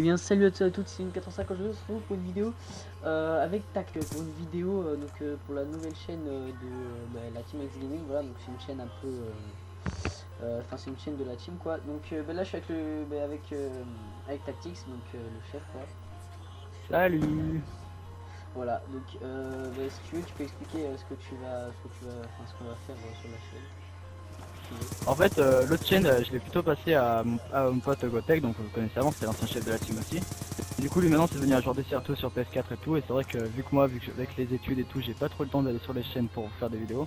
Et bien salut à tous et à toutes, c'est une 405 aujourd'hui, on se retrouve pour une vidéo avec Tac, pour une vidéo pour la nouvelle chaîne la Team X Gaming. Voilà, donc c'est une chaîne un peu enfin c'est une chaîne de la team quoi. Donc là je suis avec avec Tactics, donc le chef quoi. Salut. Voilà, donc si tu veux tu peux expliquer ce qu'on va faire sur la chaîne. En fait, l'autre chaîne, je l'ai plutôt passé à mon pote Gotek, donc vous le connaissez avant, c'était l'ancien chef de la team aussi. Et du coup, lui maintenant, c'est devenu un joueur d'Esserto sur PS4 et tout. Et c'est vrai que vu que moi, avec les études et tout, j'ai pas trop le temps d'aller sur les chaînes pour faire des vidéos.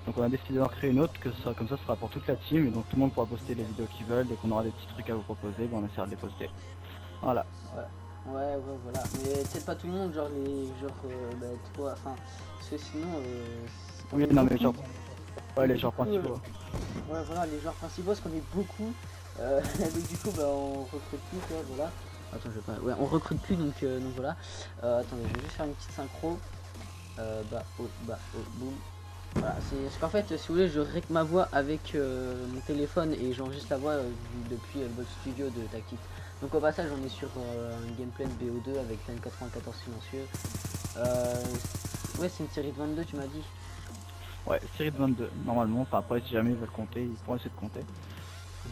Donc on a décidé d'en créer une autre, que ce sera comme ça, ce sera pour toute la team. Et donc tout le monde pourra poster les vidéos qu'ils veulent. Dès qu'on aura des petits trucs à vous proposer, ben, on essaiera de les poster. Voilà. Ouais, voilà, mais peut-être pas tout le monde, genre toi, enfin, parce que sinon, Oui, non, mais genre, ouais, les joueurs principaux. ouais, voilà, les joueurs principaux, parce qu'on est beaucoup, donc du coup, bah, on recrute plus, quoi, voilà. Attends, je vais pas, ouais, on recrute plus, donc voilà. Attendez, je vais juste faire une petite synchro, boum. Voilà, c'est qu'en fait, si vous voulez, je règle ma voix avec mon téléphone et j'enregistre la voix depuis le bot studio de Tactic. Donc au passage, on est sur un gameplay de BO2 avec Pen 94 silencieux. Ouais, c'est une série de 22, tu m'as dit. Ouais, série de 22, normalement. Enfin, après, si jamais ils veulent compter, ils pourront essayer de compter.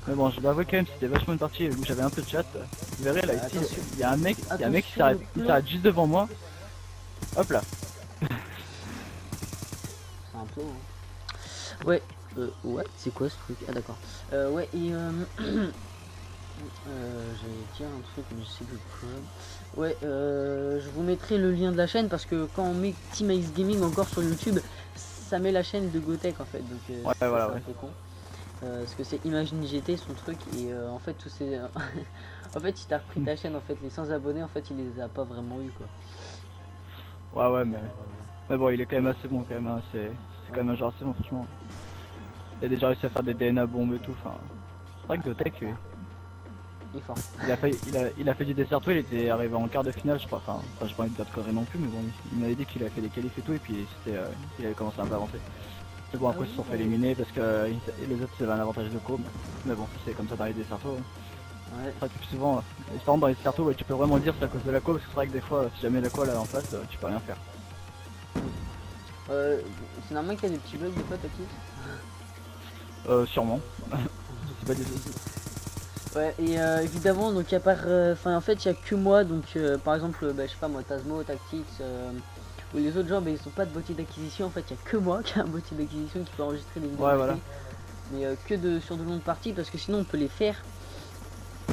Mais bon, je dois avouer quand même, c'était vachement une partie où j'avais un peu de chat. Vous verrez là, ici, il y a un mec qui s'arrête juste devant moi. Hop là. C'est un plot, hein. Ouais, ouais, c'est quoi ce truc? Ah d'accord. Ouais, et j'allais dire un truc, mais je sais plus quoi. Ouais, je vous mettrai le lien de la chaîne parce que quand on met Team X Gaming encore sur YouTube, ça met la chaîne de Gotek en fait. Donc Ouais, voilà, c'est un peu con. Parce que c'est Imagine GT son truc et en fait tous ces en fait il t'a repris ta chaîne en fait, les 100 abonnés en fait il les a pas vraiment eu quoi. Ouais, mais bon, il est quand même assez bon quand même, hein. C'est quand même un joueur assez bon franchement. Il a déjà réussi à faire des DNA bombes et tout, enfin. C'est vrai que Gotek, Il est fort. il a fait du Desserto, il était arrivé en quart de finale je crois, enfin j'ai pas envie de dire de conneries non plus, mais bon, il m'avait dit qu'il a fait des qualifs et tout, et puis il avait commencé à un peu avancer. Mais bon, après ils se sont fait éliminer parce que les autres avaient un avantage de co, mais bon, c'est comme ça dans les Desserto. Ouais. C'est vrai que plus souvent, dans les Desserto, ouais, tu peux vraiment dire c'est à cause de la co, parce que c'est vrai que des fois, si jamais la co là en face, tu peux rien faire. C'est normal qu'il y a des petits bugs des fois, Tactic. Sûrement. Je sais pas du tout. Ouais, et évidemment, donc à part, en fait, il y a que moi, donc par exemple, je sais pas moi, Tasmo, Tactics, ou les autres gens, ils sont pas de boîtier d'acquisition, en fait, il y a que moi qui a un boîtier d'acquisition qui peut enregistrer des vidéos. Ouais, voilà. Mais sur de longues parties, parce que sinon on peut les faire,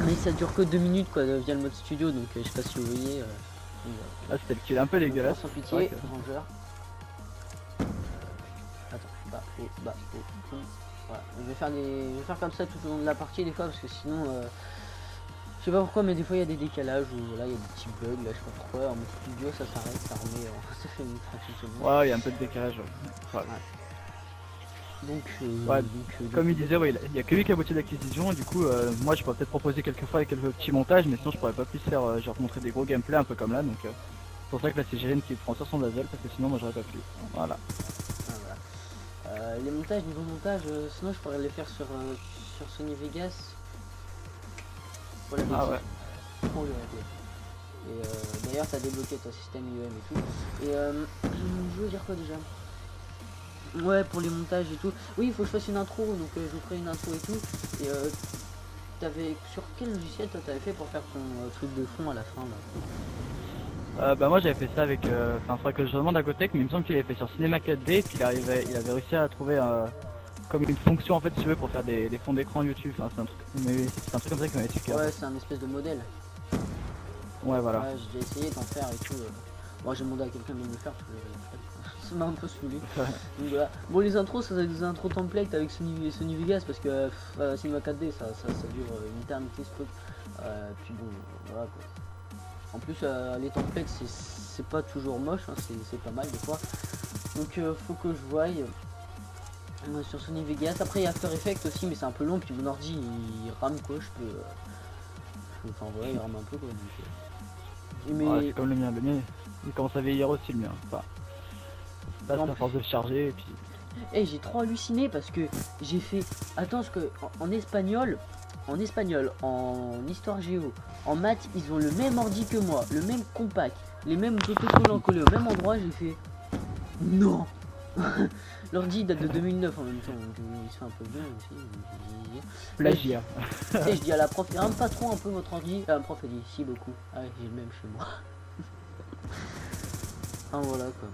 mais ça dure que 2 minutes quoi, via le mode studio, donc je sais pas si vous voyez. Là, c'était le kill un peu dégueulasse. Sans pitié, rangeur. Attends, voilà. Je vais faire comme ça tout au long de la partie des fois parce que sinon je sais pas pourquoi, mais des fois il y a des décalages ou voilà, il y a des petits bugs là, je sais pas pourquoi. En mode studio ça s'arrête, ça remet, ça fait une fraction de seconde. Ouais, il y a un peu de décalage. Ouais. Donc, comme il disait, ouais, il y a que lui qui a boîtier d'acquisition, et du coup, moi je pourrais peut-être proposer quelques fois quelques petits montages, mais sinon je pourrais pas plus faire, genre montrer des gros gameplays un peu comme là, donc c'est pour ça que là c'est Gérine qui prend sur son Dazel, parce que sinon moi j'aurais pas pu. Voilà. Les montages, niveau montage, sinon je pourrais les faire sur Sony Vegas. Voilà, ah ouais. Oh, et d'ailleurs t'as débloqué ton système IEM et tout. Et je veux dire quoi déjà? Ouais, pour les montages et tout. Oui, il faut que je fasse une intro, donc je vous ferai une intro et tout. Et t'avais sur quel logiciel toi t'avais fait pour faire ton truc de fond à la fin là? Bah moi j'avais fait ça avec, enfin faudrait que je demande à Gotek, mais il me semble qu'il avait fait sur Cinema 4D, et puis il avait réussi à trouver comme une fonction en fait si tu veux pour faire des fonds d'écran YouTube, enfin, c'est un truc comme ça qui m'avait expliqué. Ouais, c'est un espèce de modèle. Ouais, voilà. Ouais, j'ai essayé d'en faire et tout. Moi j'ai demandé à quelqu'un de me le faire parce que ça m'a un peu saoulé. Donc, voilà. Bon, les intros, ça des intros template avec Sony Vegas parce que Cinema 4D ça dure une éternité ce truc. Puis bon, voilà quoi. En plus, les templates c'est pas toujours moche, hein, c'est pas mal des fois. Donc faut que je voie sur Sony Vegas. Après il y a After Effects aussi, mais c'est un peu long. Puis mon ordi il rame quoi, je peux. Enfin voilà, il rame un peu quoi. Donc, mais... ouais, c'est comme le mien, il commence à vieillir aussi le mien. Enfin, là c'est à force de charger et puis. Et j'ai trop halluciné parce que j'ai fait. Attends, parce que en espagnol, en espagnol, en histoire géo, en maths, ils ont le même ordi que moi, le même compact, les mêmes autocollants collés au même endroit. J'ai fait non. L'ordi date de 2009 en même temps, donc il se fait un peu bien aussi. Plagiat. Tu sais, je dis à la prof, il rame pas trop un peu votre ordi. La prof elle dit si beaucoup. Ah ouais, j'ai le même chez moi. Ah voilà quoi.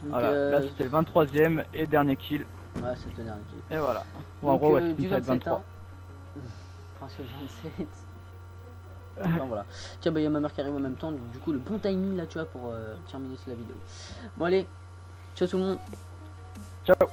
Donc, Voilà, là c'était le 23ème et dernier kill. ouais, c'est le dernier kill. Et voilà. Bon, en Donc, gros, ouais, du c'est ça, le 27 23. ans. Enfin, c'est le 27. Enfin voilà. Tiens, bah il y a ma mère qui arrive en même temps. Donc, du coup, le bon timing là, tu vois, pour terminer la vidéo. Bon, allez. Ciao tout le monde. Ciao.